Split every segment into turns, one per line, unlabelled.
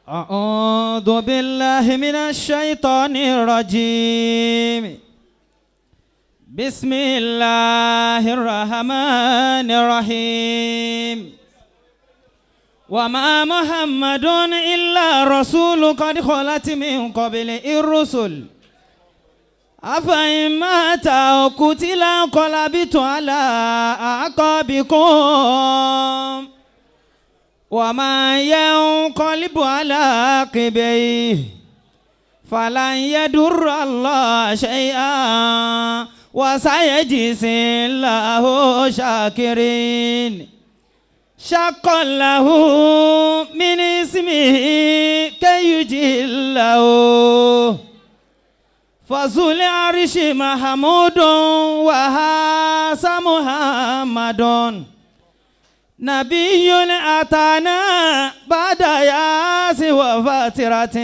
أعوذ بالله من الشيطان الرجيم. بسم الله الرحمن الرحيم. وما محمد إلا رسول قد خلت من قبله الرسل أفإن مات أو قتل انقلبتم على أعقابكم وما ينقلب على عقبيه فلن يضر الله شيئا وسيجزي الله شاكرين. شق له من اسمه كي يجله فذو العرش محمود وهاس محمد نبي أتانا بعد ياس وفترة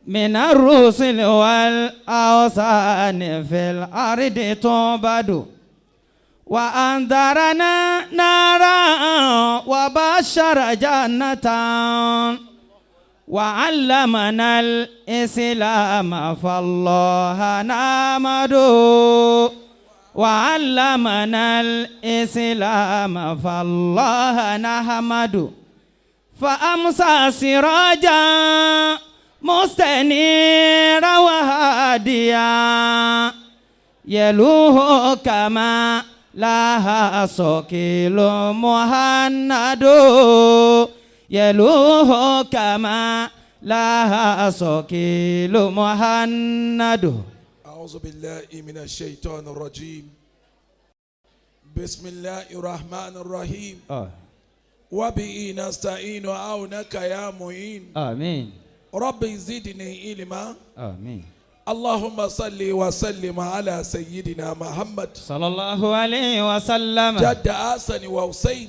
من الرسل والأوثان في الأرض تعبد وأنذرنا نارا وبشر جنة وعلمنا الإسلام فالله نحمده وعلمنا الإسلام فالله نحمده فأمسى سراجا مستنيرا وهاديا يلوه كما لها سكيل مهند يلوه كما لها سكيل مهند.
أعوذ بالله من الشيطان الرجيم. بسم الله الرحمن الرحيم. وبه نستعين عونك يا معين.
آمين.
رب زدني علما.
آمين.
اللهم صل وسلم على سيدنا محمد
صلى الله عليه وسلم
جد حسن وحسين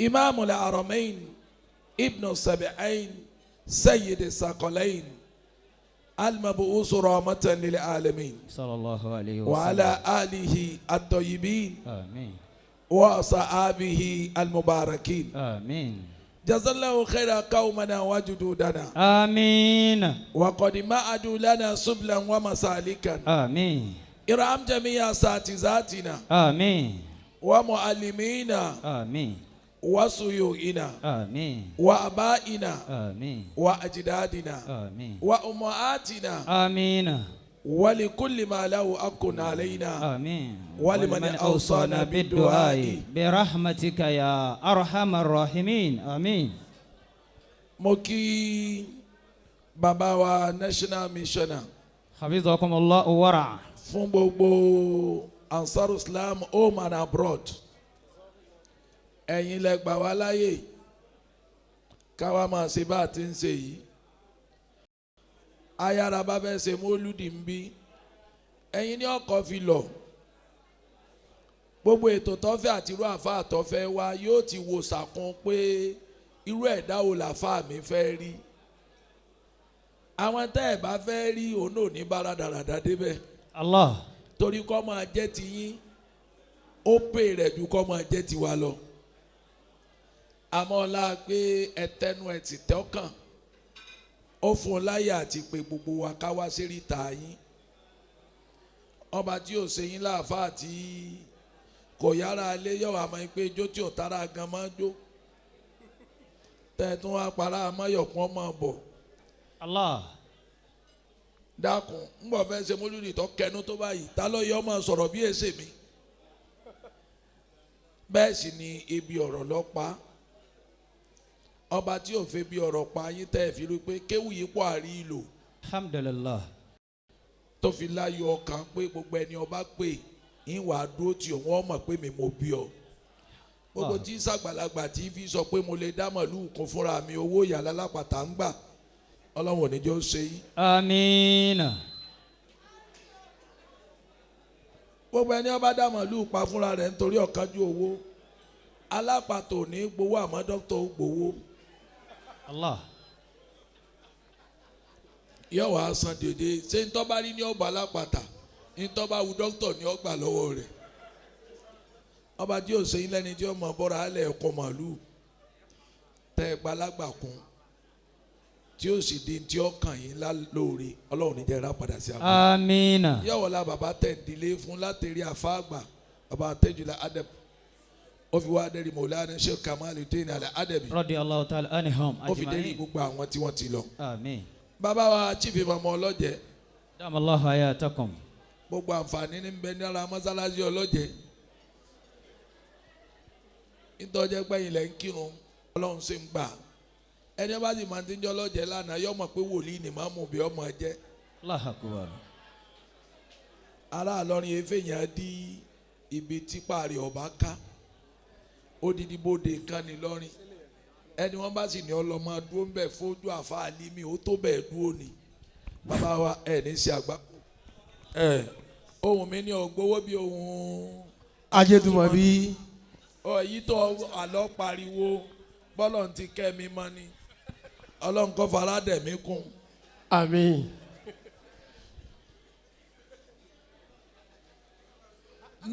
إمام الحرمين ابن السبعين سيد الثقلين المبعوث رحمة للعالمين
صلى الله عليه وسلم
وعلى آله الطيبين
آمين
وصحابه المباركين
آمين.
جزا الله خير قومنا وجدودنا
آمين.
وقد معدوا لنا سبلا ومسالكا.
آمين.
ارحم جميع اساتذتنا.
آمين.
ومعلمينا.
آمين.
وسيوئنا.
آمين.
وآبائنا.
آمين.
وأجدادنا.
آمين.
وأمهاتنا.
آمين.
ولكل ما له حق علينا.
آمين.
ولمن أوصانا بالدعاء
برحمتك يا أرحم الراحمين. آمين.
موكي بابا national missioner.
حفظكم الله ورع.
fún gbogbo Ansar Islam home and abroad. ẹ̀yin lẹ gbà wá láyè káwa máa ṣe bá a ti ń ṣe yìí. ayára bá fẹ́ ṣe mọ́lúdì ń bí ẹ̀yin ní ọkọ̀ fi lọ. gbogbo ètò tọ́fẹ́ àti irú àfa àtọ́fẹ́ wa yóò ti wò sàkún pé irú ẹ̀dá wo làfa mi fẹ́ rí. àwọn tẹ́ ẹ̀ bá fẹ́ rí òun ò ní bára dáradára débẹ̀.
Allah.
torí kọ́ máa jẹ́ ti yín ó pè rẹ̀ ju kọ́ máa jẹ́ ti wa lọ. àmọ́ ọlá pé ẹtẹnu ẹ ti tẹ́ ọkàn ó fún un láyè àti pé gbogbo wa ká wá sí ríta yín. ọba tí ò ṣe yín láàfáà tí kò yára alẹ́ yọ̀ àmọ́ pé ijó tí ò tara gan máa jó tẹ̀tún wa para amáyọ̀kún ọmọ bọ̀.
Allah.
dákun ń bọ̀ fẹ́ ṣe mólúdì tó kẹnu tó báyìí ta ló yẹ ọmọ sọ̀rọ̀ bí èsè mi. bẹ́ẹ̀ sì ni ebi ọ̀rọ̀ ló pa ọba tí ò fẹ́ bí ọ̀rọ̀ pa yín tẹ́ ẹ̀ fi rí pé kéwù yìí pọ̀ àrí ìlò.
Alhamdulillah.
tó fi láyọ̀ ọkàn pé gbogbo ẹni ọba pè yín wàá dúró tí òun ọmọ pé mi mo bí ọ. gbogbo tí sàgbàlagbà tí fi sọ pé mo lè dá màlúù kún fúnra mi owó ìyàlá lápàtà ń gbà ọlọ́run ò ní jọ ṣe yín.
Àmín.
gbogbo ẹni ọba dá màlúù pa fúnra rẹ̀ nítorí ọ̀kánjú owó alápàtà ò ní gbowó àmọ́ dókítà ó gbowó.
Allah.
yóò wá san dédé ṣé ń tọ́ba rí ní ọgbà alápàtà ń tọ́ba wu dókítà ní ọgbà lọ́wọ́ rẹ̀. ọba tí yóò ṣe yín lẹ́ni tí ọmọ bọ́ra alẹ́ ẹ̀kọ́ màlúù tẹ́ ẹ gbalágbà kún tí ó sì di tí ó kàn yín lóore ọlọ́run ní jẹ́ ra padà sí àbúrò.
Amina.
yọ̀wọ̀lá bàbá tẹ̀dílé fún látẹ̀rí àfáàgbà bàbá tẹ̀jùlá adab ó fi wá dẹ́rì mọ̀lánà Sheikh Kamaluddin Al-Adabi
Radiyallahu ta'ala anhum
ó fi dẹ́rì
ajma'in.
gbogbo àwọn tí wọ́n ti lọ.
Amin.
bàbá wa chief imam ọlọ́jẹ̀
Damallahu hayatakum.
gbogbo àǹfààní ní bẹ ní ara mọ́sálásí ọlọ́jẹ̀ nítorí pẹ́yìn lẹ́ ń kírun ọlọ́run ṣe ń gbà ẹni bá sì máa ti ń jẹ́ ọlọ́jẹ̀ lánàá yọ mọ̀ pé wòlíì ni màmú bí ọmọ jẹ́.
Allahu akbar.
ará àlọ́rin efe yẹn di ibi tí parí ọba ká odidi bóde nǹkan ní lọ́rin ẹni wọ́n bá sì ní ọlọ́mọ dúró ń bẹ̀ fojú àfa àlímì ó tó bẹ́ẹ̀ dúró ni bàbá wa ẹ̀ ní sí àgbà ohun mi ní ọgbọ́wọ́ bí ohun
ajétùmọ̀ bí.
èyí tó àlọ́ pariwo bọ́lọ̀ ti kẹ́ mi mọ́ ni ọlọ́run kọ́ fara dẹ̀ mí kún.
àmín.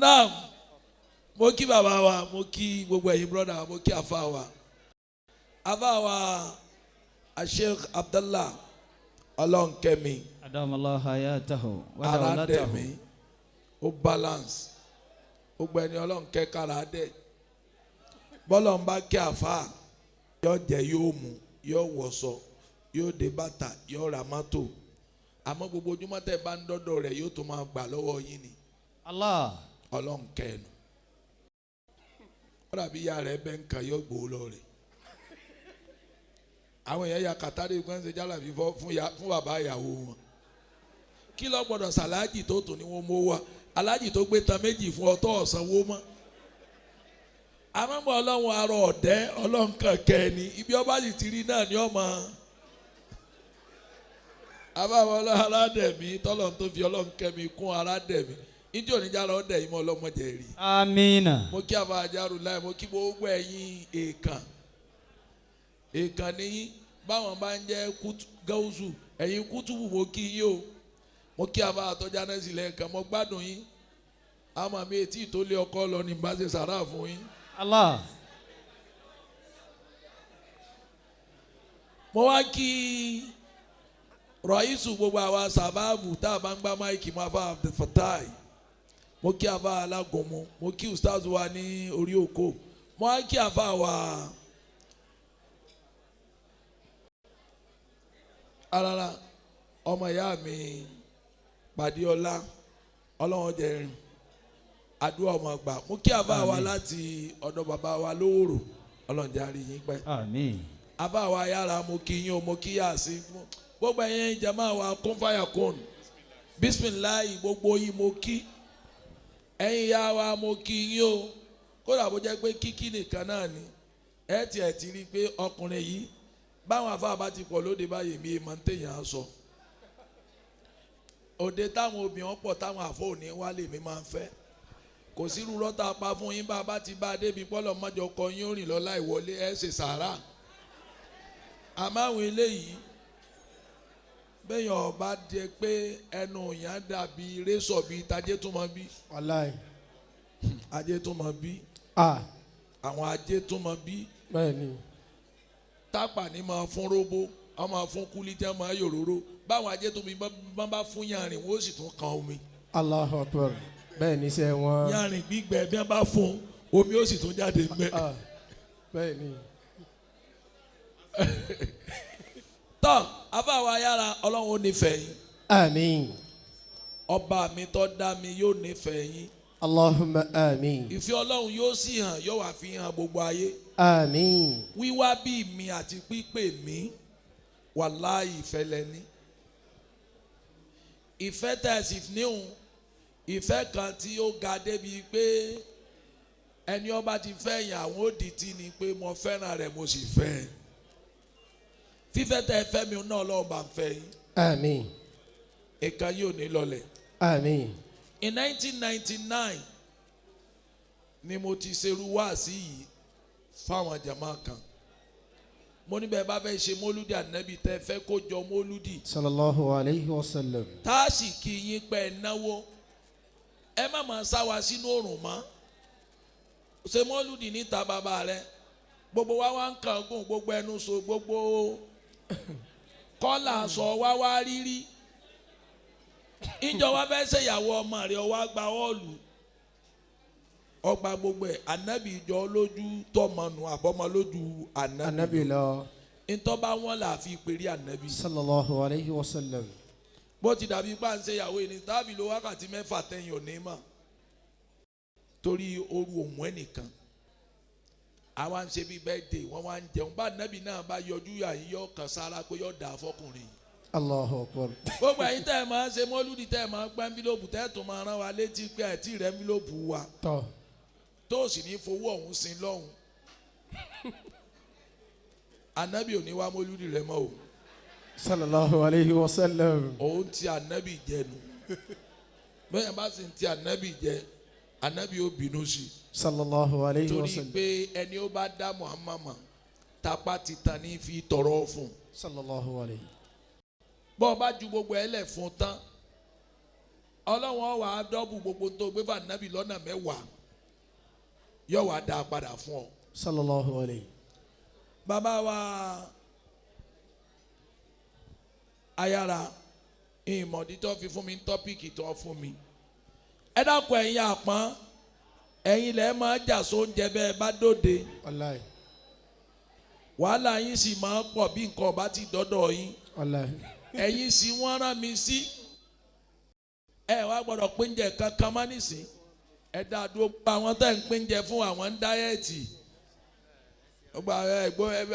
náà mo kí bàbá wa mo kí gbogbo ẹ̀yin brọ́dà mo kí àfa wa Sheikh Abdallah ọlọ́nkẹ́mi
Adamallahu hayatahu wa
ara dẹ̀
dawlatahu.
mí ó balance gbogbo ẹni ọlọ́nkẹ́ kára dẹ̀ bọ́lọ̀ ń bá kí àfa yóò jẹ yóò mu yóò wọ̀sọ yóò dé bàtà yóò ra mọ́tò àmọ́ gbogbo ojúmọ́ tẹ́ bá ń dọ́dọ̀ rẹ̀ yóò tún máa gbà lọ́wọ́ yín ni
Allah.
ọlọ́nkẹ́ nu wọ́n dàbí ìyá rẹ̀ bẹ́ẹ̀ ń kàn yóò gbòó lọ rẹ̀ àwọn èèyàn ya kàtàrí kan ṣe jálàbí fún bàbá ìyàwó wọn kí ló gbọ́dọ̀ sàlájì tó tún ní wọn mú wa alájì tó gbé tan méjì fún ọtọ́ ọ̀sánwó mọ́ àmọ́ ọlọ́run arọ ọ̀dẹ́ ọlọ́nkàn kẹ́ni ibi ọba sì ti rí náà ni ọmọ àbáwọ̀ aládẹ̀mí tọ́lọ̀ tó fi ọlọ́nkẹ́mi kún aládẹ̀mí ìdí oníjàrá ọ̀dẹ̀ yìí mọ́ ọlọ́mọdé rí.
Amina.
mo kí àbá àjàrú láì mo kí gbogbo ẹ̀yin èèkàn níyí báwọn bá ń jẹ́ gáúsù ẹ̀yin kútùbù mo kí yín o mo kí àbá àtọ́jà náà sílẹ̀ ẹ̀kan mo gbádùn yín àmọ́ mi etí tó lé ọkọ lọ ní bá ṣe sàrà fún yín.
Allah.
mo wá kí rọ̀ísù gbogbo àwa sábàbù tá a bá ń gbá máìkì máa fa Abdulfatai mo kí àfa alágúnmu mo kí ustaz wa ní orí òkò mo wá kí àfa wa arara ọmọ ìyá mi Pàdéọlá ọlọ́run jẹrin àdúrà ọmọ gbà mo kí àfa wa láti ọ̀dọ̀ bàbá wa lówóró ọlọ́run jẹ́ àrí yín pẹ́.
Àmín.
àfa wa yára mo kí yín o mo kí yá sí gbogbo ẹ̀yin jama wa kún fàyà kún bisimilayi gbogbo yín mo kí ẹ̀yin yá wa mo kí yín o kódà bó jẹ́ pé kíkí nìkan náà ni ẹ tiẹ̀ ti rí i pé ọkùnrin yìí báwọn afáà bá ti pọ̀ lóde báyìí mi máa ń tèèyàn sọ òde táwọn obìnrin pọ̀ táwọn àfọ̀ òní wálé mi máa ń fẹ́ kò sí rúrọ́ tá a pa fún yín bá a bá ti bá a débi pọ́lọ̀ mọ́jọ kọ yín ó rìn lọ láì wọlé ẹ ṣe sàárà àmọ́ àwọn eléyìí bẹ́ẹ̀ yàn ọba jẹ pé ẹnu yàn dàbí rẹ́sọ̀ bíi tajétúmọ̀ bí.
wàláì.
ajétúmọ̀ bí. àwọn ajétúmọ̀ bí.
bẹ́ẹ̀ni.
tápà ní máa fún róbó wọ́n máa fún kúlíjà máa yòróró báwọn ajétúmọ̀ bí bá fún yànrìn wọ́n sì tún kan omi.
Allahu Akbar. bẹ́ẹ̀ ni sẹ́ wọn.
yànrìn gbígbẹ bí wọ́n bá fún omi ó sì tún jáde ńbẹ̀.
bẹ́ẹ̀ni.
tọ́ afáwa yára ọlọ́run ó nífẹ̀ẹ́ yín.
àmín.
ọba mi tó dá mi yóò nífẹ̀ẹ́ yín.
Allahumma àmín.
ìfẹ́ ọlọ́run yóò sì hàn yóò wá fi hàn gbogbo ayé.
àmín.
wíwá bí mi àti pípè mi wàláhì ìfẹ́ lẹ́ni. ìfẹ́ tẹ̀sí níhùn ìfẹ́ kan tí ó ga débi pé ẹni ọba ti fẹ́ yàn àwọn òdìtì ni pé mo fẹ́ràn rẹ̀ mo sì fẹ́ ẹ. fífẹ́ tẹ́ ẹ fẹ́ mi náà lọ́wọ́ bá ń fẹ́ yín.
àmín.
ìkan yóò ní lọlẹ̀.
àmín.
In 1999 ni mo ti ṣerú wáàsí yìí fáwọn jama kan mo ní bẹ́ẹ̀ bá fẹ́ ṣe mólúdì ànábì tẹ́ fẹ́ kó jọ mólúdì.
sallallahu alayhi wa sallam.
táàsì kì í yín pẹ́ náwó ẹ má máa sá wa sínú òrùn mọ́ ṣe mólúdì níta bàbá rẹ gbogbo wa wá ń kàn gùn gbogbo ẹnu so gbogbo kọ́là sọ wá rírí ìjọ wa fẹ́ ṣèyàwó ọmọ rẹ̀ ọwọ́ àgbà ọ̀lù ọgbà gbogbo ẹ̀ ànábì ìjọ lójú tọmọnù àbọ̀mọ lójú ànábì
lọ.
ntọ́ba wọn là fi pèrè ànábì.
sallallahu alayhi wa sallam.
bó ti dàbí pa ń ṣèyàwó yìí ní tábì ló wákàtí mẹ́fà tẹ̀yìn òní mọ̀ torí oru òun ẹnìkan àwa ń ṣe bí birthday wọ́n wá ń jẹun bá ànábì náà bá yọjú àyíyọ́ kan sára pé yọ dà fọkùnrin.
Allahu akbar.
gbogbo ẹ̀yin tẹ́ ẹ máa ń ṣe mọ́lúdì tẹ́ ẹ máa ń gbẹ́ ẹ́ńfílópù tẹ́ ẹ tún máa rán wa létí pé ẹ̀ tí rẹ̀ ẹ́ńfílópù wa tó sì ní fowó ọ̀hún sin lọ́hùn. ànábì ò ní wá mọ́lúdì rẹ mọ́ o.
sallallahu alayhi wa sallam.
òun ti ànábì jẹ nu bẹ́ẹ̀ bá sì ń ti ànábì jẹ ànábì ó bínú sí i.
sallallahu alayhi wa
torí
sallam.
pé ẹni ó bá dá Muhammad tapá ti tan ní fi tọrọ fún.
sallallahu alayhi.
bọ́ ọ bá ju gbogbo ẹ lẹ̀ fún tán ọlọ́wọ́n wà á dọ́bù gbogbo tó gbé fún ànábì lọ́nà mẹ́wàá yóò wá dá a padà fún ọ.
sallallahu alayhi.
bàbá wa ayára ìmọ̀dí tó fi fún mi tọ́pìkì tó fún mi ẹ dákun ẹ̀yin àpọ́n ẹ̀yin lẹ́ẹ̀ máa jà sóúnjẹ bẹ́ẹ̀ bá dòde
wallahi.
wàhálà yín sì máa pọ̀ bí nǹkan ọba ti dọ́dọ̀ yín
wallahi.
ẹ̀yin sì wọ́n rán mi sí ẹ wá gbọ́dọ̀ pín jẹ kankan má nísìn ẹ dá dúró pa àwọn tẹ́ ń pín jẹ fún àwọn ń dáyẹ̀tì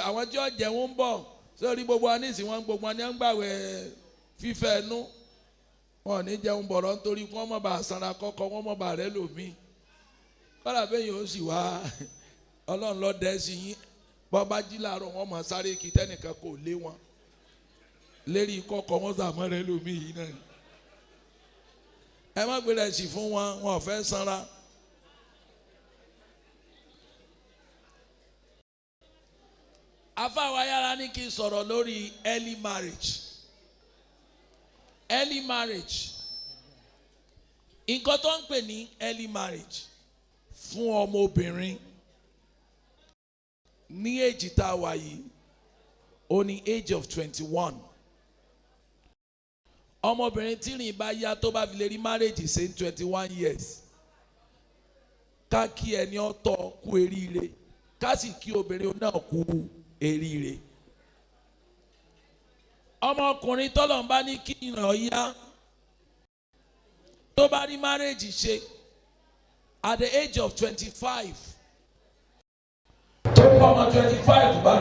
àwọn tí ó jẹun ń bọ̀ sórí gbogbo wa nísìn wọn gbogbo wa ní ń gbàwẹ̀ fífẹ́ ẹnu wọn ò ní jẹun bọ̀rọ̀ nítorí wọ́n mọ̀ bá sanra kọ́kọ́ wọ́n mọ̀ bá rẹ lòmí kọ́lá bẹ́ẹ̀ yóò sì wá ọlọ́run ló dẹ́ sí yín bọ́ bá jí láàárọ̀ wọn mọ̀ sáré kí tẹ́nìkan kò lé wọn lérí kọ́kọ́ wọn sàmọ́ rẹ lòmí yìí náà ẹ má gbé rẹ̀ sí fún wọn wọn ò fẹ́ sanra. afáwa yára ní kí n sọ̀rọ̀ lórí early marriage. Early marriage nǹkan tó ń pè ní early marriage fún ọmọbìnrin ní èjì tá a wà yìí ó ní age of 21 ọmọbìnrin tí rìn bá yá tó bá fi lè rí marriage ṣe ní 21 years ká kí ẹni ọ̀tọ̀ kú eríire ká sì kí obìnrin náà kú eríire. ọmọkùnrin tọ́lọ̀ ń bá ní kí ìràn yá tó bá rí marriage ṣe at the age of 25 tó kọ́ ọmọ 25 bá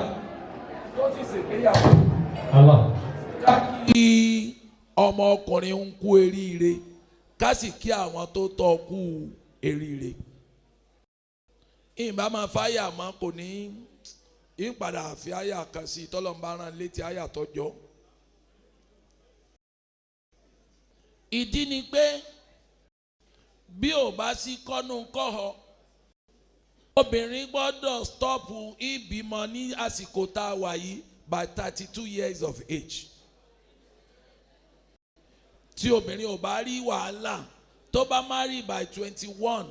tó sì ṣègbéyàwó ká kí ọmọkùnrin ń kú eríire ká sì kí àwọn tó tọ́ kú eríire. ìbá máa fáyà mọ́ kò ní ìpadà àfi àyà kan sí tọ́lọ̀ ń bá rán létí àyà tọ́jọ́. ìdí ni pé bí ò bá sí kọ́nù kọ́họ obìnrin gbọ́dọ̀ stọ́ọ̀pù ìbímọ ní àsìkò tá a wà yìí by 32 years of age. tí obìnrin ò bá rí wàhálà tó bá marry by 21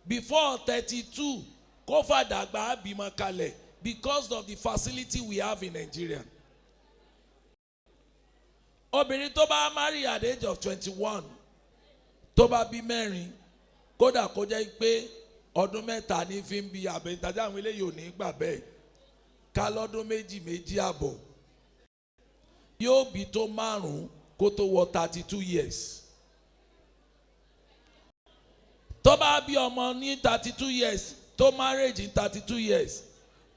before 32 kó fàdàgbà bímọ kalẹ̀ because of the facility we have in Nigeria. obìnrin tó bá marry at the age of 21 tó bá bí mẹ́rin kódà kó jẹ́ pé ọdún mẹ́ta ní fi ń bí àbẹ̀ntàjà àwọn eléyìí ò ní gbà bẹ́ẹ̀ ká lọ́dún méjì àbọ̀ yóò bí tó márùn-ún kó tó wọ 32 years. tó bá bí ọmọ ní 32 years tó marriage ní 32 years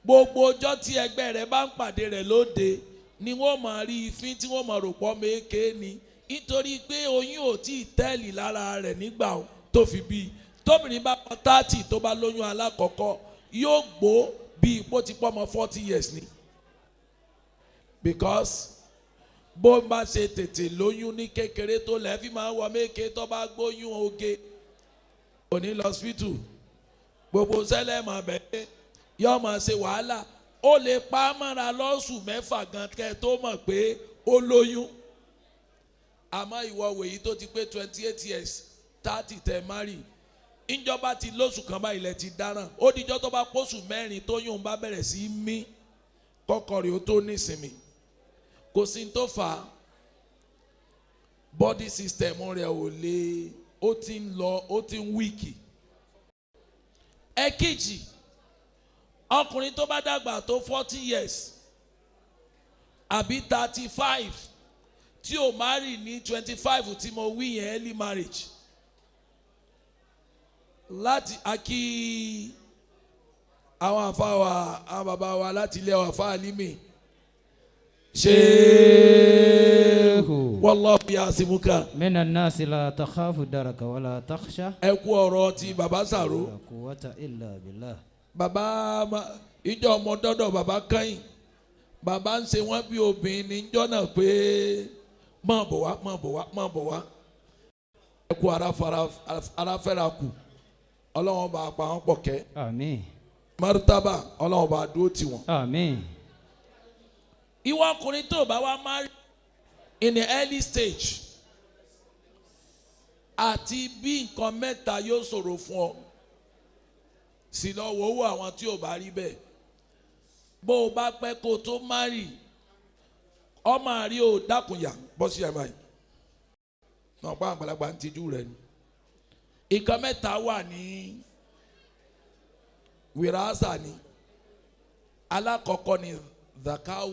gbogbo ọjọ́ tí ẹgbẹ́ rẹ̀ bá ń pàdé rẹ̀ lóde ni wọ́n máa rí ìfín tí wọ́n máa rò pọ̀ méèké ni nítorí pé oyún ò tí ì tẹ́ẹ̀lì lára rẹ̀ nígbà tó fi bí tóbìnrin bá pọ̀ 30 tó bá lóyún alákọ̀ọ́kọ́ yóò gbó bí ipò ti pọ̀ mọ́ 40 years ni because bó bá ṣe tètè lóyún ní kékeré tó lẹ́ẹ̀fì máa ń wọ méèké tó bá gbóyún oge òní lọ hospital gbogbo sẹ́lẹ̀ máa bẹ̀ẹ́ yóò máa ṣe wàhálà ó lè pa á mọ́ra lọ́sùn mẹ́fà gan kẹ́ tó mọ̀ pé ó lóyún àmọ́ ìwọ wèyí tó ti pé 28 years 30 tẹ̀ márì ìjọba ti lóṣù kan báyìí lẹ ti dáràn ó dijọ́ tó bá pósù mẹ́rin tó yún bá bẹ̀rẹ̀ sí í mí kọ́kọ́ rẹ̀ ó tó nísinmi kò sí tó fà á body system rẹ̀ ò lè ó ti ń lọ ó ti ń wíìkì. Ẹ̀kejì, ọkùnrin tó bá dàgbà tó 40 years àbí 35 tí ò marry ní 25 tí mo wí yẹn early marriage láti akí àwọn àfáwà àwọn bàbá wa láti ilé àfáà Alimi Sheikh wallahu yasimuka
Minan nasi la takhafu daraka wala takhsha.
ẹ kú ọ̀rọ̀ ti bàbá Sàrò.
La quwwata illa billah.
Bàbá ìjọ ọmọ dọ́dọ̀ bàbá kẹ́yìn bàbá ń ṣe wọ́n bí obìnrin níjọ́ náà pé máa bọ̀ wá máa bọ̀ wá máa bọ̀ wá ẹ kú ara fẹ́ra kù ọlọ́wọ́n bá pa wọ́n pọ̀ kẹ́.
Àmín.
Márítàbà ọlọ́wọ́n bá dúró tì wọ́n.
Àmín.
Ìwọ ọkùnrin tó bá wá marry in the early stage àti bí nǹkan mẹ́ta yóò ṣòro fún ọ sì lọ wò ó àwọn tí ò bá rí bẹ́ẹ̀ bó o bá pẹ́ kó o tó marry ọmọ àrí o dákùnyà bọ́ sí ẹ̀ báyìí náà pa àgbàlagbà ń tijú rẹ ni. Nǹkan mẹ́ta wà ní wìràsà ni alákọ̀ọ́kọ́ ni zakau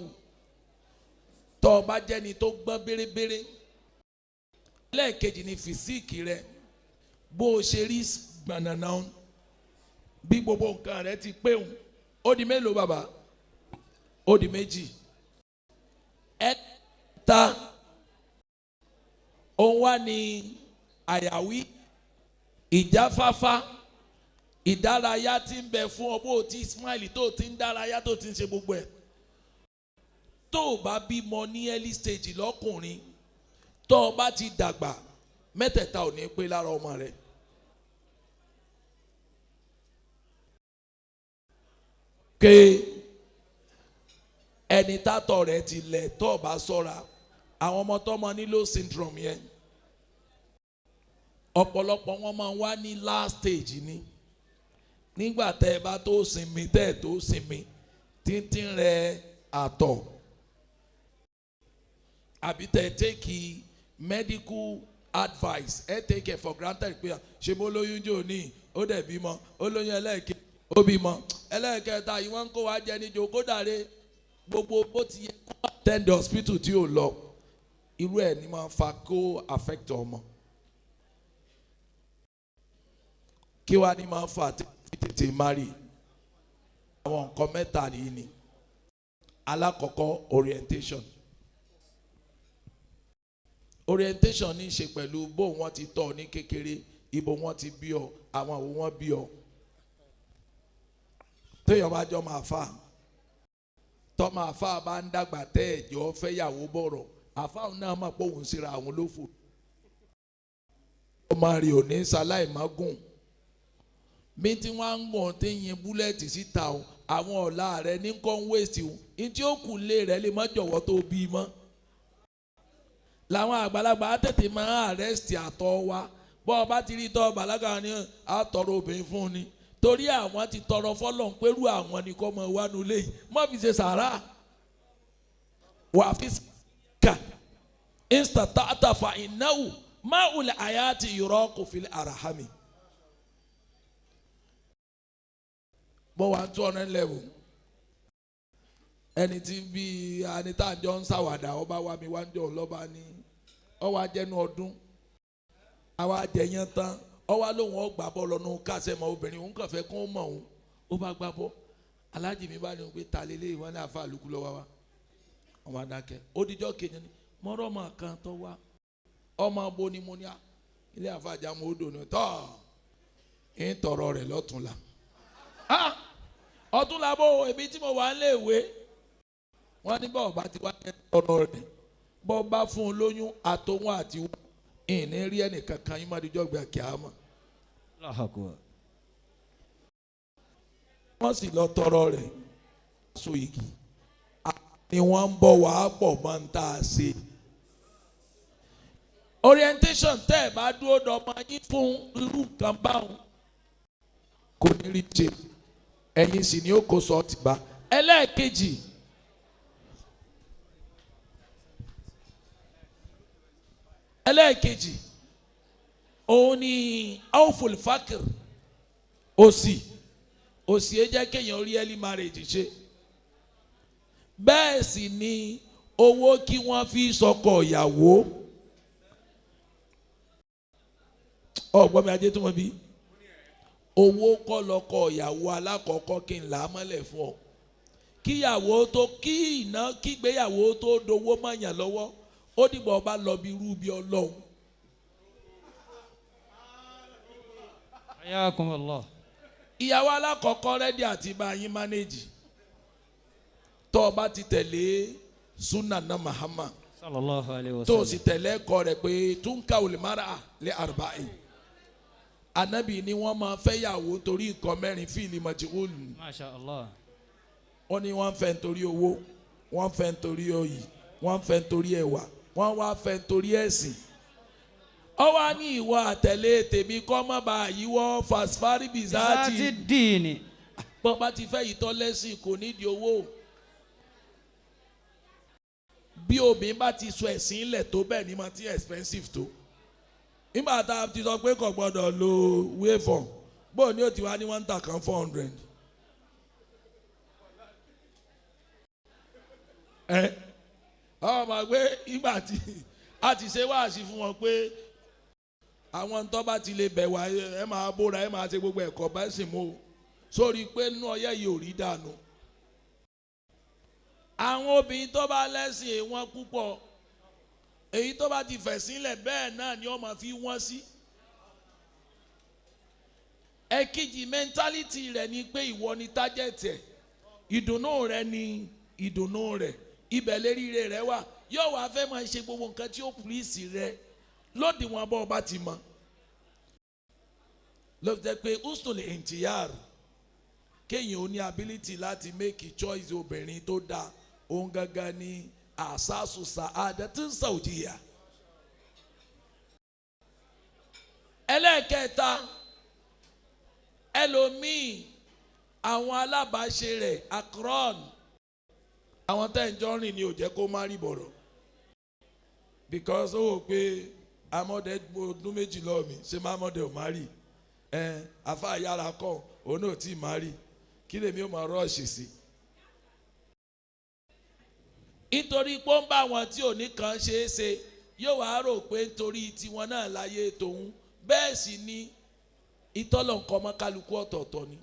tó o bá jẹ́ni tó gbọ́n bérebére lẹ́ẹ̀kejì ni fìsíìkì rẹ bó o ṣe rí gbọ̀nànà bí gbogbo nǹkan rẹ ti pé òun ó di mélòó bàbá ó di méjì ẹ̀ta òun wá ní àyàwí ìjáfáfá ìdárayá tí ń bẹ fún ọ bó o ti smile tó o ti ń dárayá tó o ti ń ṣe gbogbo ẹ̀ tó o bá bímọ ní early stage lọ́kùnrin tó o bá ti dàgbà mẹ́tẹ̀ẹ̀ta ò ní pé lára ọmọ rẹ. ké ẹni tátọ̀ rẹ̀ ti lẹ̀ tó o bá ṣọ́ra àwọn ọmọ tọ́mọ ní low syndrome yẹn ọ̀pọ̀lọpọ̀ wọn máa ń wá ní last stage ni nígbà tẹ́ ẹ bá tó sinmi tẹ́ ẹ tó sinmi tíntín rẹ̀ àtọ̀ àbí tẹ́ ẹ take medical advice ẹ take it for granted pé ṣe bó lóyún jò ní ó dẹ̀ bímọ ó lóyún ẹlẹ́ẹ̀kẹ́ ó bímọ ẹlẹ́ẹ̀kẹta yìí wọ́n ń kó wa jẹ níjó kó dàre gbogbo bó ti yẹ kó attend the hospital tí ò lọ irú ẹ̀ ní máa fa kó affect ọmọ kí wàá ní máa fa tètè marry àwọn nǹkan mẹ́ta nìyí ni alákọ̀ọ́kọ́ orientation ní í ṣe pẹ̀lú bó wọ́n ti tọ́ ọ ní kékeré ibo wọ́n ti bí ọ àwọn àwo wọ́n bí ọ téèyàn bá jọ máa fà tọ́mọ àfa bá ń dàgbà tẹ́ ẹ̀jọ́ fẹ́yàwó bọ̀rọ̀ àfa náà máa pọ̀ òun síra àwọn olófò ọmọ rẹ̀ ò ní sáláì má gùn bí tí wọ́n á ń gbọ̀n tí yin búlẹ̀tì síta o àwọn ọ̀la rẹ̀ ní kàn wéèsì o ní tí ó kù lé rẹ̀ lè má jọ̀wọ́ tó bí mọ́ làwọn àgbàlagbà á tètè máa àrẹ́sìtì àtọ̀ wa bọ́ ọ bá ti rí tọ́ bàlágà ni àtọ̀rọ̀ obìnrin fún ni torí àwọn ti tọrọ fọlọ́n pẹ̀lú àwọn ni kọ́ mọ wánu léyìí má fi ṣe sàrà wà fi kà instata'ta fa innahu ma'ul hayati yuraqu fil arhami. bọ́ wa 200 level ẹni tí bí anita jọ ń ṣàwàdà ọba wa mi wá ń jọ lọ́ba ní ọwọ́ ajẹ́nu ọdún àwa ajẹ́yẹn tán ọwọ́ lóhùn ọgbà bọ́ lọ́nu kásẹ̀ mọ́ obìnrin òun kàn fẹ́ kó mọ̀ òun ó bá gbà bọ́ alájì mi bá ní o pé ta lélẹ́ ìwọ ní àfa àlùkù lọ́wọ́ wa ọmọ adákẹ́ ó dijọ́ kejì ni mọ́rọ́ ọmọ kan tó wá ọmọ boni mo ní à ilé àfa àjàmọ́ odò ní tọ́ ń tọrọ rẹ̀ lọ́túnla ọ̀túnla bó èmi tí mo wà ń léèwé wọ́n ní bọ́ọ̀ bá ti wá ẹ̀ tọrọ rẹ̀ bọ́ọ̀ bá fún un lóyún àtòun àti wọn ìní rí ẹnìkan kan yín má dijọ́ gbà kí a mọ̀. wọ́n sì lọ tọrọ rẹ̀ so igi ni wọ́n ń bọ̀ wá pọ̀ máa ń tà á ṣe. orientation tẹ́ ẹ̀ bá dúró dọ́mọ yín fún irú nǹkan báwọn kò ní rí jẹ ẹ̀yin sì ni ó kó sọ ti bá ẹlẹ́ẹ̀kejì ẹlẹ́ẹ̀kejì òun ni awful fakir òsì ẹ jẹ́ kéèyàn rí early marriage ṣe. Bẹ́ẹ̀ sì ni owó kí wọ́n fi sọkọ ìyàwó. Ọ̀gbọ́n mi ajé tó mọ̀ bí owó kọ́ lọ́kọ ìyàwó alákọ̀ọ́kọ́ kí n là á mọ́lẹ̀ fún ọ. Kíyàwó tó kígbéyàwó tó dowó mọ̀yàn lọ́wọ́ ó dìgbà ọba lọ bí irú bí Ọlọ́run.
Ayakumullah.
Ìyàwó alákọ̀ọ́kọ́ rẹ́dí àti bá yín mánéjì tó o bá ti tẹ̀lé sunna na Muhammad
Sallallahu alayhi wa
tó o
sallam.
sì tẹ̀lé ẹ̀kọ́ rẹ̀ pé túnká olùmọ́ra lé àrùbáyé. Ànábì ni wọ́n máa fẹ́ yàwó torí nǹkan mẹ́rin fíìlì mọ̀jìwòlù.
Masha Allah.
Wọ́n ní wọ́n fẹ́ nítorí owó, wọ́n fẹ́ nítorí oyè, wọ́n fẹ́ nítorí ẹwà, wọ́n wá fẹ́ nítorí ẹ̀sìn. Ó wá ní ìwọ àtẹ̀lé tèmi kọ́ mọ́ bá yíwọ́ fàṣfárì bìzáàtì.
Bizati dini.
Bọ́n bá ti fẹ́ yìí tọ́ lẹ́sìn kò nídìí owó. Bí obìnrin bá ti sọ ẹ̀sìn ilẹ̀ tó bẹ́ẹ̀ ni mo ti expensive tó. Nígbà tá a ti sọ pé kò gbọ́dọ̀ lo wéfọ̀n bóun ni ó ti wá ní wọ́n ń tà kan 400. Ọmọ pé ìgbà tí a ti ṣe wáàsí fún wọn pé àwọn tó bá ti lè bẹ̀ wá ẹ máa bóra ẹ máa ṣe gbogbo ẹ̀kọ́ bá sì mú o sórí pé nínú ọyẹ́ yìí ò rí dànù. Àwọn obìnrin tó bá lẹ́sìn wọn púpọ̀ èyí tó bá ti fẹ̀ sílẹ̀ bẹ́ẹ̀ náà ni wọ́n máa fi wọ́n sí. Ẹ̀kejì mẹ́ńtálítì rẹ̀ ni pé ìwọ ni tájẹ̀tì ẹ̀ ìdùnnú rẹ̀ ni ìdùnnú rẹ̀ ibẹ̀ léríire rẹ̀ wà yóò wá fẹ́ máa ṣe gbogbo nǹkan tí ó pùlíìsì rẹ̀ lódiwọ̀n bọ́ ọba ti mọ̀. Ló fi jẹ́ pé ustul intiyar kéèyàn ó ní ability láti make a choice obìnrin tó dáa òun gangan ní àṣàṣù sa'adatin zawjiyya. Ẹlẹ́ẹ̀kẹta ẹlòmíì àwọn alábàáṣe rẹ̀ akron àwọn tẹ́ ń jọ rìn ni ò jẹ́ kó má rí bọ̀rọ̀ because ó wò pé amọ̀dẹ ọdún méjì lọ́ọ̀ mi ṣe má mọ̀dẹ ò má rí àfa yàrá kọ́ òun náà tí ì má rí kí lèmi ò máa rọ́ọ̀ṣì sí. Nítorí pé ó ń bá wọn tí ò ní kan ṣe é ṣe yóò wá rò pé nítorí tiwọn náà láyé tòun bẹ́ẹ̀ sì ni ìtọ́lọ̀ nǹkan ọmọ kálukú ọ̀tọ̀ọ̀tọ̀ ni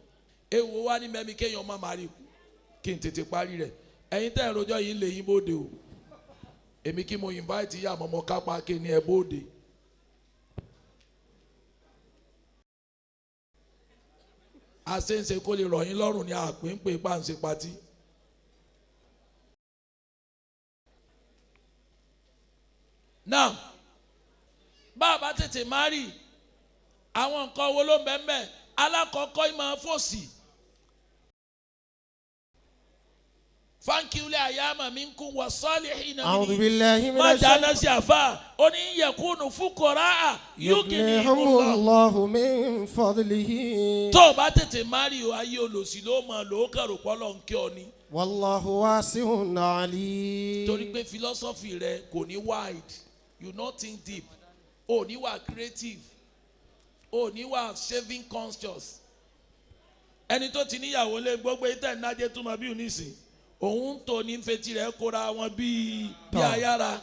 èwo wá ní mẹ́mi kéèyàn má má rí kí n tètè parí rẹ̀ ẹ̀yin tẹ́ ẹ̀ rojọ́ yìí lè yín bóde o èmi kí mo invite yá àmọ́ ọmọ kápá ké ní ẹ bóde. Àṣeǹṣe kó lè rọ̀ yín lọ́rùn ní àpéǹpé páǹṣe patí. Now bá a bá tètè má rí àwọn nǹkan wo ló ń bẹ ńbẹ̀ alákọ̀ọ́kọ́ ìmọ̀ fòsì. Fankiwule ayama minkum wasalihina
أعوذ بالله من
ما
الشيطان
جانا سيافا oni yakunu fuqara
يغنيهم من فضله
tó bá tètè mari o ayé olòṣì ló mọ̀ ló kàrò pọ́lọ́ nkẹ́ ọ ni.
والله واسع عليم.
Torí pé philosophy rẹ kò ní wide you not think deep o ní wà creative o ní wà saving conscious. Ẹni tó ti níyàwó lé gbogbo ìtẹ̀ nájẹ́ tó máa bí onísìn òun tó ní fetí rẹ̀ kóra wọn bí ayára.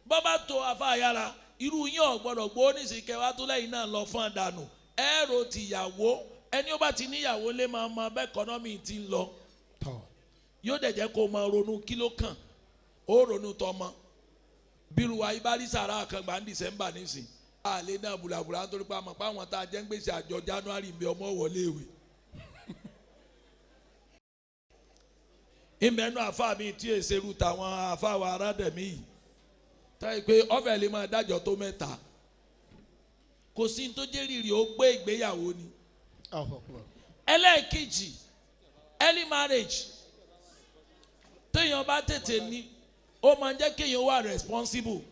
Bọ́bá tó afa ayára irú yín ò gbọ́dọ̀ gbó nísìn kẹwàá tó lẹ́yìn náà lọ fún àdánù ẹ̀rọ tìyàwó ẹni ó bá ti níyàwó lé máa mọ abẹ́ ẹkọ́nọ́mì ti ń lọ yóò dẹ̀ jẹ́ kó máa ronú kí ló kàn ó ronú tọmọ bírú wa ibárí sàrà kan gbà ní December nísìn àlè náà bùlàbùlà nítorí pé àmọ́ pé àwọn tá a jẹ́ ń gbèsè àjọ January ń bẹ ọmọ wọlé ìwé. Ìmẹ̀nu àfa mi tí èsèrú tàwọn àfa wa aládẹ̀mí yìí táyì pé ọ̀fẹ́ lè máa dájọ́ tó mẹ́ta kò sí ní tó jẹ́ rírì ó gbé ìgbéyàwó ni. Ẹlẹ́ẹ̀kejì early marriage téèyàn bá tètè ní ó máa ń jẹ́ kéèyàn wà responsible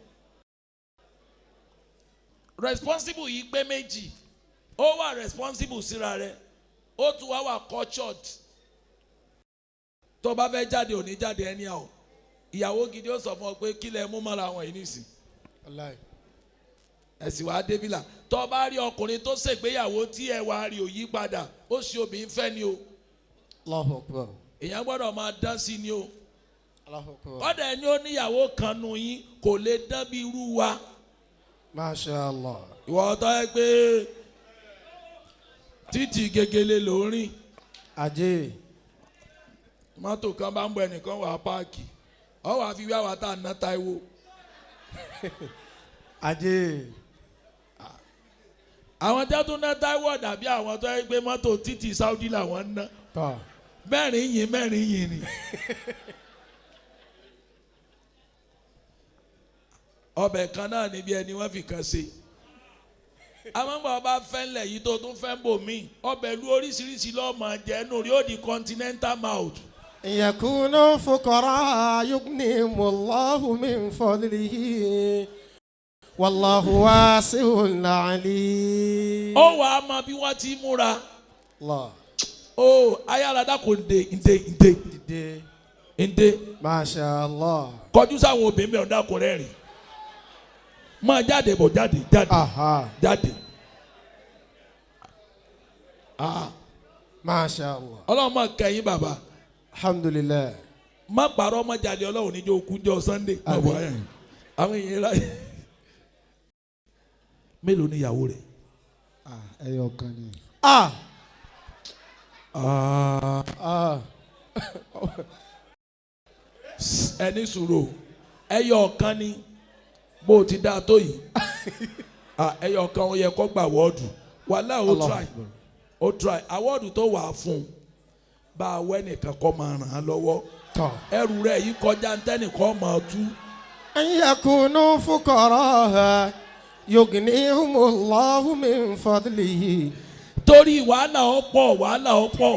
yìí pé méjì ó wà responsible síra rẹ̀ ó tún wà cultured. Tó bá fẹ́ jáde òní jáde ẹni àwọn ìyàwó gidi ó sọ fún ọ pé kí lẹ mú mọ́ra àwọn yìí nìsín ẹ̀sìn wa débìlà tó bá rí ọkùnrin tó ṣègbéyàwó tí ẹwà rí ò yí padà ó ṣe obìnrin fẹ́ ni o.
Allahu Akbar.
èèyàn gbọ́dọ̀ máa dán sí ni o.
Allahu Akbar.
kọ́dà ẹni ó níyàwó kan nù yín kò lè dán bí irú wa.
Masha Allah.
ìwọ tó yẹ pé títì gegele ló ń rìn.
Ajé.
mọ́tò kan bá ń bọ ẹnìkan wà páàkì ọ wà fi wí àwọn tá a ná Táíwò.
Ajé.
àwọn tí a tún ná Táíwò dàbí àwọn tó yẹ pé mọ́tò títì Saudi làwọn ń ná.
Tọ́.
mẹ́rin yìn ni. ọbẹ̀ kan náà níbi ẹni wọ́n fi kan ṣe. àwọn ọmọ ọba fẹ́lẹ̀ yìí tó tún fẹ́ bò mí ọbẹ̀ lu oríṣiríṣi lọ́mọ jẹ́ nù rí ó di continental mouth.
يكونوا فقراء يغنيهم الله من فضله والله واسع عليم.
ó wàá mọ bí wọ́n ti múra.
Allah.
ó ayáradá kò ǹde.
Masha Allah.
kọjú sáwọn obìnrin mẹ́rin dákun rẹ́rìn. máa jáde bọ̀ jáde.
Aha.
jáde.
Masha Allah.
ọlọ́run máa kẹ́yìn bàbá.
Alhamdulillah.
má parọ́ ọmọ jáde ọlọ́run níjọ́ okúnjọ́ Sunday. àwọn èèyàn láyé. mélòó ni ìyàwó rẹ̀.
ẹyọ kan ni.
ẹni sùúrù ẹyọ kan ni bó o ti dáa tó yìí. ẹyọ kan ó yẹ kó gba awọ́ọ̀dù wàhálà ó try awọ́ọ̀dù tó wà fún un bá a wẹ́ nìkan kọ́ máa ràn án lọ́wọ́ ẹrù rẹ̀ yìí kọjá ntẹ́nìkan máa tú.
أن يكونوا فقراء يغنيهم الله من فضله.
torí wàhálà ọ̀pọ̀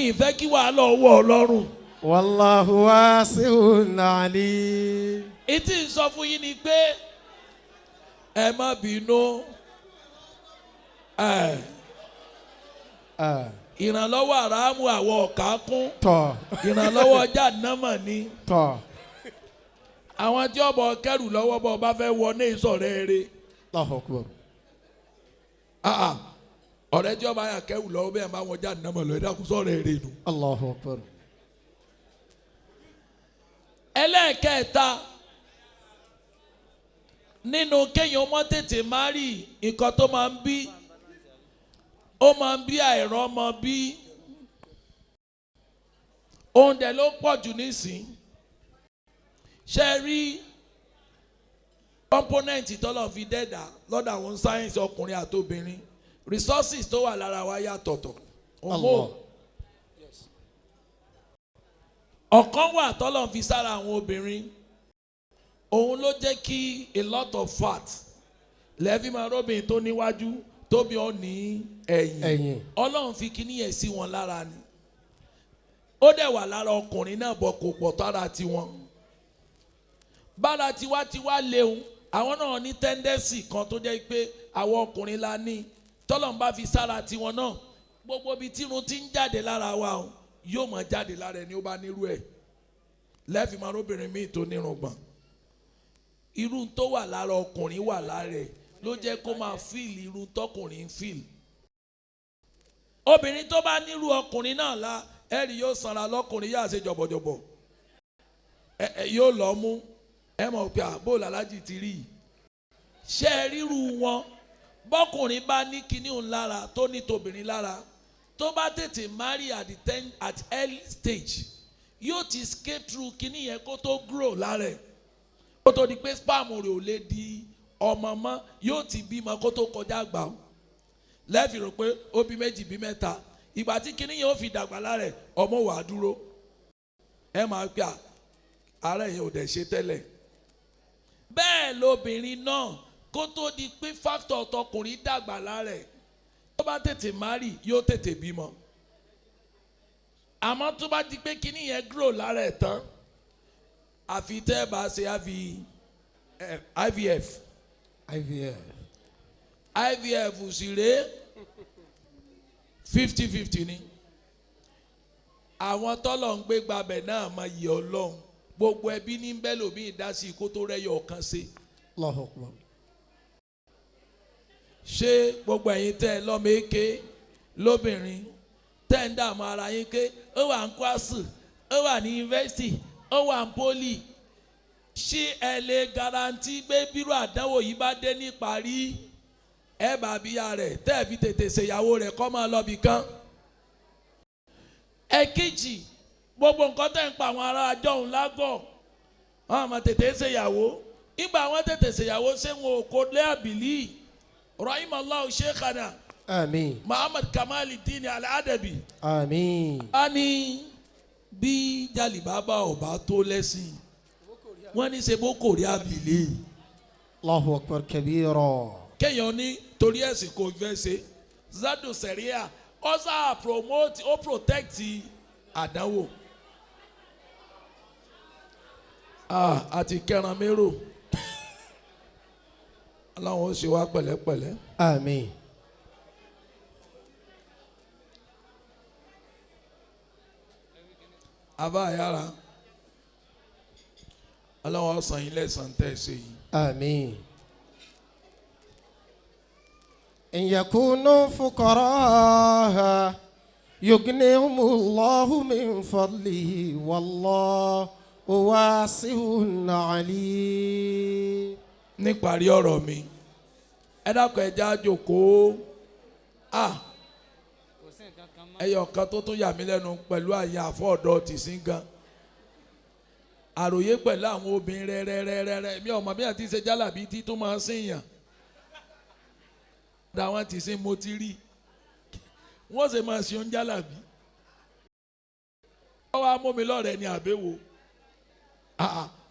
ìfẹ́ kí wàhálà ọwọ́ Ọlọ́run.
والله واسع عليم.
ìtì ń sọ fún yín ni pé ẹ má bínú ìrànlọ́wọ́ àràmù àwọn ọ̀kà kún ìrànlọ́wọ́ ọjà nàmà ni àwọn tí ọbọ̀ kẹrù lọ́wọ́ bọ̀ bá fẹ́ wọ ní ìsọ̀rẹ́ eré ọ̀rẹ́ tí ọba yà kẹrù lọ́wọ́ bẹ́ẹ̀ máa wọ́n já nàmà lọ ẹ̀dá kú sọ̀rọ̀ eré nu.
Allahu Akbar.
ẹlẹ́ẹ̀kẹta nínú kéèyàn ọmọ tètè má rí nǹkan tó máa ń bí ó máa ń bí àìrọ́ ọmọ bí ohun dẹ̀ ló pọ̀ jù nísìn ṣe rí component tọ́lọ̀ fi dẹ́dà lọ́dọ̀ àwọn sáyẹ́nsì ọkùnrin àtobìnrin resources tó wà lára wa yàtọ̀tọ̀ ọ̀kan wà tọ́lọ̀ fi sára àwọn obìnrin òun ló jẹ́ kí a lot of fat lẹ́ẹ̀fì máa róbìn tó níwájú tóbi ọ̀ ní ẹ̀yìn ọlọ́run fi kíní yẹn sí wọn lára ni ó dẹ̀ wà lára ọkùnrin náà bọ̀ kò pọ̀ tára tiwọn bára tiwa léwu àwọn náà ní tẹ́ndẹ́sì kan tó jẹ́ pé àwọn ọkùnrin la ní tọ́lọ́run bá fi sára tiwọn náà gbogbo ibi tírun ti ń jáde lára wa o yóò máa jáde lára ẹni ó bá nírú ẹ̀ lẹ́ẹ̀fì máa róbìnrin míì tó nírùngbọ̀n irú tó wà lára ọkùnrin wà lára ẹ̀ ló jẹ́ kó máa fíìlì irú tọkùnrin ń fíìlì. obìnrin tó bá nírú ọkùnrin náà la ẹ̀rí yóò sanra lọ́kùnrin yóò ṣe jọ̀bọ̀jọ̀bọ̀ yóò lọ́ mú ẹ mọ̀ pé àbó làlájì ti rí i. ṣé ẹ ríru wọn bọ́kùnrin bá ní kinní òun lára tó ní tobìnrin lára tó bá tètè marry at early stage yóò ti skate through kinní yẹn kó tó grow lára ẹ̀ kó tó di pé sperm rẹ̀ ò lè di ọmọ mọ́ yóò ti bímọ kó tó kọjá gbà ó lẹ́ẹ̀fì rò pé ó bí méjì bí mẹ́ta ìgbà tí kinní yẹn ó fi dàgbà lára ẹ̀ ọmọ wà á dúró ẹ máa pè ààrẹ yẹn ò dẹ̀ ṣe tẹ́lẹ̀ bẹ́ẹ̀ lobìnrin náà kó tó di pé factor tọkùnrin dàgbà lára ẹ̀ tó bá tètè marry yóò tètè bímọ àmọ́ tó bá di pé kinní yẹn grow lára ẹ̀ tán àfi tẹ́ ẹ bá ṣe IVF sì rèé 50-50 ni àwọn tọ́lọ̀ ń gbé gbabẹ̀ náà máa yẹ ọlọ́run gbogbo ẹbí ní bẹ́ẹ̀ lómi ìdásí kó tó rẹ́yọ ọ̀kan ṣe
Allahu Akbar.
ṣé gbogbo ẹ̀yin tẹ́ lọ́mọ èké lóbìnrin tẹ́ ń dààmú ara yín ké ó wà ń kwásù ó wà ní yunifásitì ó wà ń pólì ṣé ẹ lè garanti pé bírò àdánwò yìí bá dé ní parí ẹ bá bíyà rẹ̀ tẹ́ ẹ fi tètè ṣèyàwó rẹ̀ kọ́ máa lọ bì kan. ẹ̀kejì gbogbo nǹkan tẹ́ ń pa àwọn ará àjọ òun lágọ̀ wọn àmọ́ tètè ṣèyàwó nígbà wọn tètè ṣèyàwó ṣé wọn ò kó lé àbílí rahimallahu sheikhana
Àmín.
Muhammad Kamali Dini Al-Adabi.
Àmín.
a ní bí jalibaba ò bá tó lẹ́sìn wọ́n ní ṣe bó kò rí àbílí.
Allahu Akbar kabira.
kéèyàn ní torí ẹ̀sìn kò fẹ́ ṣe zadu sẹ̀ríà ọ̀sà promote ó protect àdánwò. àti kẹran mérò aláwọn ó ṣe wá pẹ̀lẹ́pẹ̀lẹ́.
Àmín.
abá yàrá aláwọn ọ̀sán yìí lẹ́sàn tẹ́ ẹ ṣe yìí.
Àmín. إن يكونوا فقراء يغنيهم الله من فضله والله واسع عليم.
níparí ọ̀rọ̀ mi ẹ dákun ẹ já jókòó ẹyọ kan tó tún yà mí lẹ́nu pẹ̀lú àyà àfọ̀ọ́dọ̀ tìsín gan àròyé pẹ̀lú àwọn obìnrin rẹ́rẹ́rẹ́rẹ́ mi ọmọ bí àti ṣe jálàbí tí tó máa ń sìnyàn dáwọn tìsín mo ti rí wọ́n sì máa ṣe oúnjẹ jálàbí wọ́n wá mú mi lọ́rẹ̀ẹ́ ní àbẹ̀wò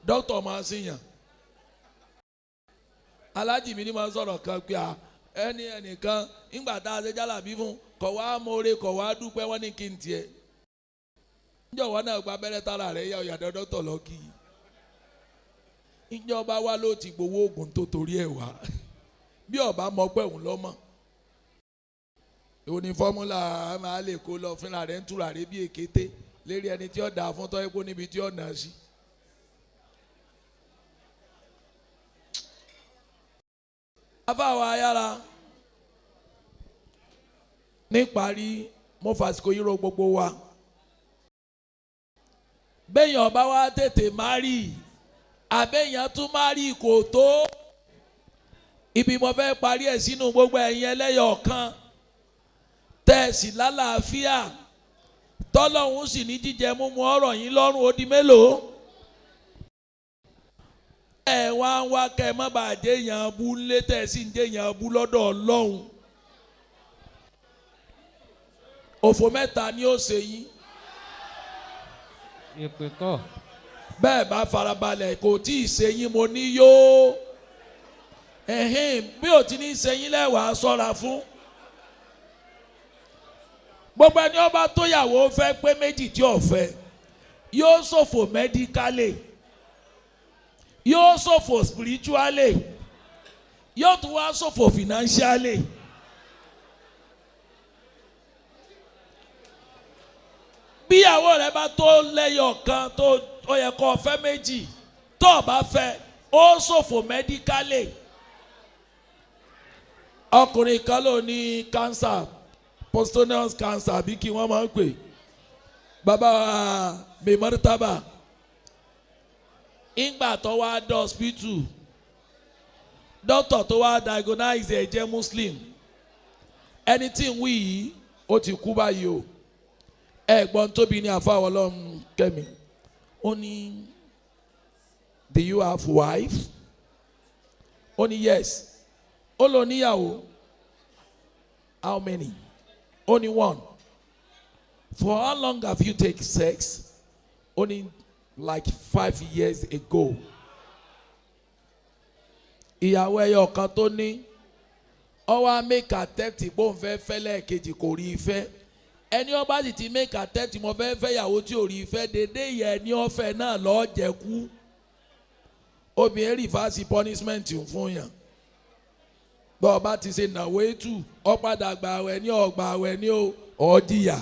dókítà máa ń sìnyàn alájì mi ni máa ń sọ̀rọ̀ kan pé ẹnìkan ńgbà tá a ṣe jálàbí fún kọ̀ wá mọ́ọ́rẹ́ kọ̀ wá dúpẹ́ wọ́n ní kí n tiẹ̀ ńjọ̀wọ́ náà gba abẹ́rẹ́ tára rẹ̀ yá ọ̀yàdọ̀ dọ́tọ̀ lọ kí ìjọba wa ló ti gbowó oògùn tó torí ẹ̀ wá bí ọba mọ pé òun lọ́mọ òun ni fọ́múlà máa lè kó lọ fúnra rẹ̀ ń túra rẹ̀ bí èkété lérí ẹni tí ó dáa fún tọ́ epo níbi tí ó nà sí. afáwa ayára níparí mo fàsìkò yìí ro gbogbo wa bẹ́yìn ọba wa tètè márì àbẹ́yìn tún márì kò tó ibi mo fẹ́ parí ẹ̀ sínú gbogbo ẹ̀yin ẹlẹ́yọ̀ kan tẹ̀sí lálàáfíà tọ́lọ́hún sì ní jíjẹ múmu ọ̀rọ̀ yín lọ́rùn ó di mélòó ẹ̀ wá ń wá kẹ́ ẹ má bàa dé yàn bú lé tẹ̀sí ń dé yàn bú lọ́dọ̀ Ọlọ́run òfò mẹ́ta ni ó ṣe yín.
Èpè kọ́.
bẹ́ẹ̀ bá farabalẹ̀ kò tí ì ṣe yín mo ní yóò bí ò ti ní ṣe yín lẹ́wàá sọ́ra fún. gbogbo ẹni ó bá tóyàwó fẹ́ pé méjì tí ò fẹ́ yóò ṣòfò mẹ́díkálì yóò ṣòfò spiritually yóò tún wá ṣòfò financially. bíyàwó rẹ bá tó lẹ́yọ̀ kan tó ó yẹ kó fẹ́ méjì tó o bá fẹ́ ó ṣòfò mẹ́díkálì. ọkùnrin kan ló ní cancer posthumous cancer bí kí wọ́n máa ń pè bàbá mẹ́mọ́rítàbà ìgbà tó wá dé hospital doctor tó wá diagnose ẹ̀ jẹ́ muslim ẹni tí ń wí yìí ó ti kú báyìí o ẹ̀gbọ́n tóbi ní àfáwọn ọlọ́run kẹ́mi ó ní do you have wife ó ní yes ó lọ níyàwó how many ó ní one for how long have you take sex ó ní like 5 years ago ìyàwó ẹyọ kan tó ní ó wá make attempt bó ń fẹ́ fẹ́lẹ́ kejì kò rí ìfẹ́ ẹni ó bá sì ti make attempt mo fẹ́ fẹ́ ìyàwó tí ò rí ìfẹ́ dédé yẹ ẹni ọ̀fẹ́ náà lọ́ọ́ jẹ kú obìnrin rìfásì punishment fún yàn bọ́ ọ bá ti ṣe nàwó ètù ọ padà gbà àwẹ̀ ní ọgbà àwẹ̀ ní ọ̀ọ́dìyà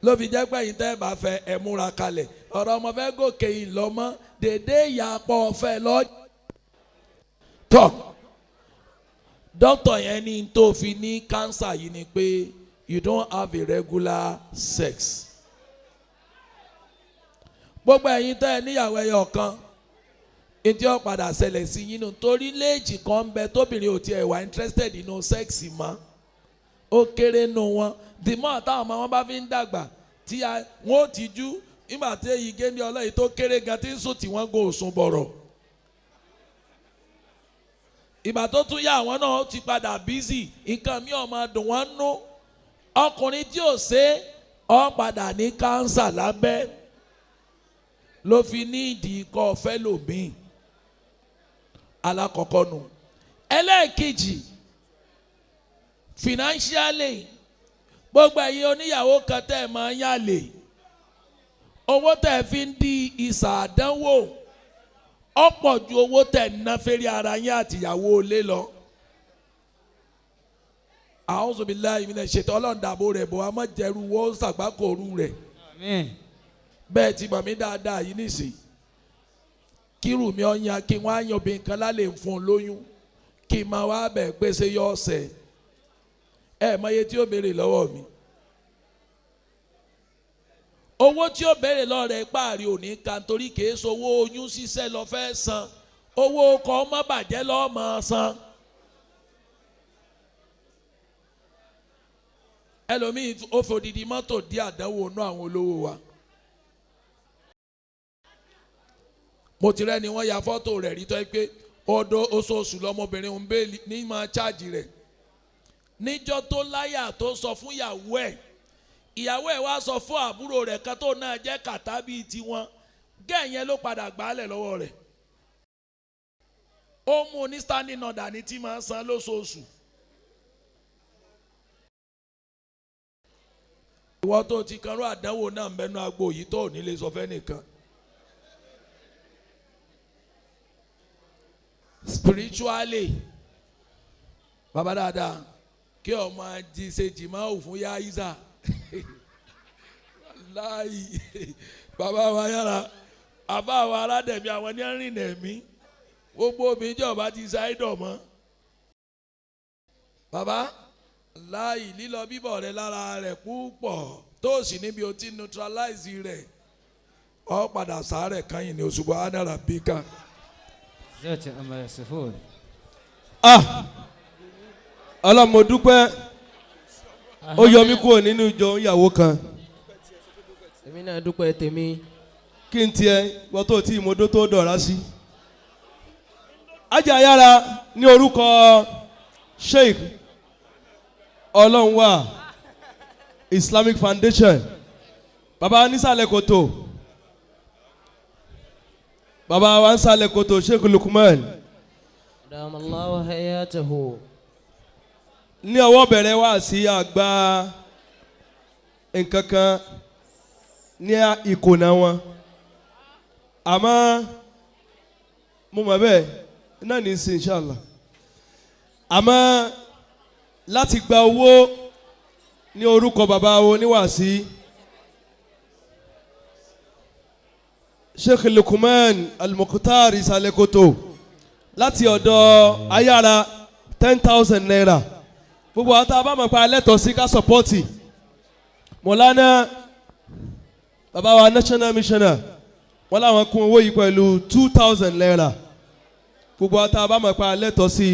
ló fi jẹ́ pé yín tẹ́ ẹ bá fẹ́ ẹ múra kalẹ̀ ọ̀rọ̀ ọmọ fẹ́ gòkè yìí lọ́mọ dédé ìyá pọ̀ ọ̀fẹ́ lọ́ọ́ tọ́ dókítà yẹn ní tó fi ní cancer yìí ni pé you don't have a regular sex. gbogbo ẹ̀yin tẹ́ ẹ níyàwó ẹyọ kan ètí ó padà ṣẹlẹ̀ sí yín nù torí léèjì kan ń bẹ tóbìnrin ò tiẹ̀ wà interested nínú sẹ́ẹ̀sì mọ́ ó kéré nù wọn dìmọ́ táwọn ọmọ wọn bá fi ń dàgbà tí wọn ò tijú nígbà tí èyí gé ní ọlọ́yìn tó kéré gan tí ń sùn tí wọ́n gò sùn bọ̀rọ̀ ìgbà tó tún yá àwọn náà ti padà bízì nǹkan mi ò máa dùn wọ́n nú ọkùnrin tí ò ṣe ó padà ní kánsà lábẹ́ ló fi ní ìdí ikọ́ ọ̀fẹ́ lòmíì alákọ̀ọ́kọ́ nù ẹlẹ́ẹ̀kejì financially gbogbo ẹ̀yin oníyàwó kan tẹ́ ẹ̀ máa ń yàlè owó tẹ́ ẹ fi ń di ìsà àdánwò ọ̀pọ̀ ju owó tẹ́ ẹ̀ ná fẹ́rẹ́ ara yín àtìyàwó ilé lọ. A'udhu billahi minash shaitani ọlọ́run dàbò rẹ̀ bò wá má jẹ́rú wọ́n ṣàgbákòrú rẹ̀. Bẹ́ẹ̀ ti mọ̀ mí dáadáa yìí nìsí kírù mi ọ̀yàn kí wọ́n á yan obìnrin kan lálẹ́ fún un lóyún kí n máa wá bẹ̀ pèsè yọ ọ̀sẹ̀ mọ iye tí ó béèrè lọ́wọ́ mi owó tí ó béèrè lọ́wọ́ rẹ̀ páàrí òní kan torí kìí ṣe owó oyún ṣíṣẹ́ lọ fẹ́ san owó ọkọ̀ ọmọ bàjẹ́ lọ́ọ́ máa san ẹlòmíì ó fi odidi mọ́tò dí àdánwò inú àwọn olówó wa mo ti rẹ́ni wọ́n ya fọ́tò rẹ̀ rí tọ́ pé ọdọ oṣooṣù lọ́mọbìnrin ń bẹ́ẹ̀ ní máa cháàjì rẹ̀ níjọ́ tó láyà tó sọ fún ìyàwó ẹ̀ wá sọ fún àbúrò rẹ̀ kan tó náà jẹ́ kàtá bíi tiwọn gẹ́ẹ̀yẹn ló padà gbálẹ̀ lọ́wọ́ rẹ̀ ó mú un ní standing order ní tí máa ń san lóṣooṣù ìwọ tó ti kanrú àdánwò náà ń bẹnu agbo yìí tó ò ní lè sọ fẹ́ nìkan spiritually bàbá dáadáa kí ọmọ ṣe jìmáwò fún yáísà láàyè bàbá wa yára àbá wa aládẹ̀mí àwọn ní rìn ẹ̀mí gbogbo obìnrin jọba ti ṣáìdọ̀ mọ́ bàbá láàyè lílọ bíbọ̀ rẹ lára rẹ̀ púpọ̀ tó sì níbi o ti neutralize rẹ̀ ọ padà sàárẹ̀ kányìn ní oṣù buhari bíkà.
ọlọ́mọ dúpẹ́ ó yọ mí kúrò nínú ìjọ ìyàwó kan.
èmi náà dúpẹ́ tèmi.
kí n tiẹ̀ wọ́n tó tí ìmọ̀dó tó dọ̀rá sí. ajá yára ní orúkọ Sheikh Ọlọ́runwà Islamic Foundation baba Isalekoto baba wa Isalekoto Sheikh Lukman.
Damallahu hayatahu.
ní ọwọ́ bẹ̀rẹ̀ wá sí àgbà nǹkan kan ní ìkònà wọn àmọ́ mo mọ̀ bẹ́ẹ̀ náà ní í ṣe inshallah àmọ́ láti gba owó ní orúkọ bàbá wo níwàásí Sheikh Lukman Isalekoto láti ọ̀dọ̀ ayára 10,000 naira gbogbo àwọn tá a bá mọ̀ pa ẹlẹ́tọ̀ọ́ sí ká sọ́pọ́tì mọ̀lánà bàbá wa national missioner wọ́n láwọn kún owó yìí pẹ̀lú 2,000 naira gbogbo àwọn tá a bá mọ̀ pa ẹlẹ́tọ̀ọ́ sí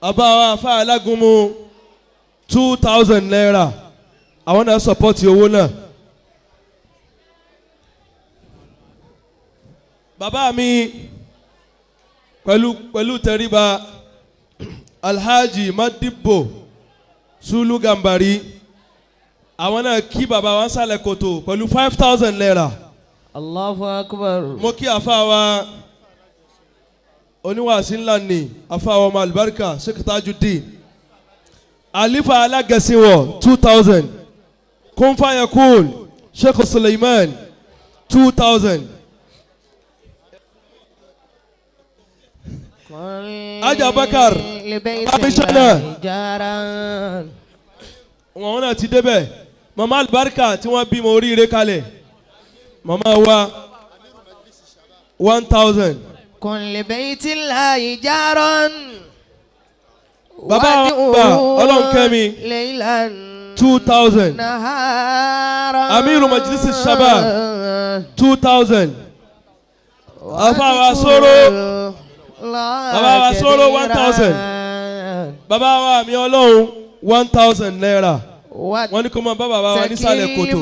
bàbá wa afá alágúnmu 2,000 naira àwọn náà sọ́pọ́tì owó náà. bàbá mi pẹ̀lú tẹríba Alhaji Madibo Sulu Gambari àwọn náà kí bàbá wa Isalekoto pẹ̀lú 5,000 naira.
Allahu Akbar.
mo kí àfáwa oníwàásí ńlá ni àfáwa ọmọ alibarika Sheikh Tajuddin alifa alágẹ̀sìnwọ̀ 2,000 kunfayakul Sheikh Suleiman 2,000. Ajá Bakar Abishana wọn náà ti débẹ̀ mama alibarika tí wọ́n bí mo oríire kalẹ̀ mama wa 1,000
كن لبيت الله جارا
bàbá ọlọ́run kẹ́mi
ليلا
2000
نهارا
amiru majlisi shabab 2000 bàbá wa sọ̀rọ̀ bàbá wa sọ̀rọ̀ 1000 bàbá wa mi ọlọ́run 1000 naira wọ́n ní kó máa bá bàbá wa nísàlẹ̀ kòtò.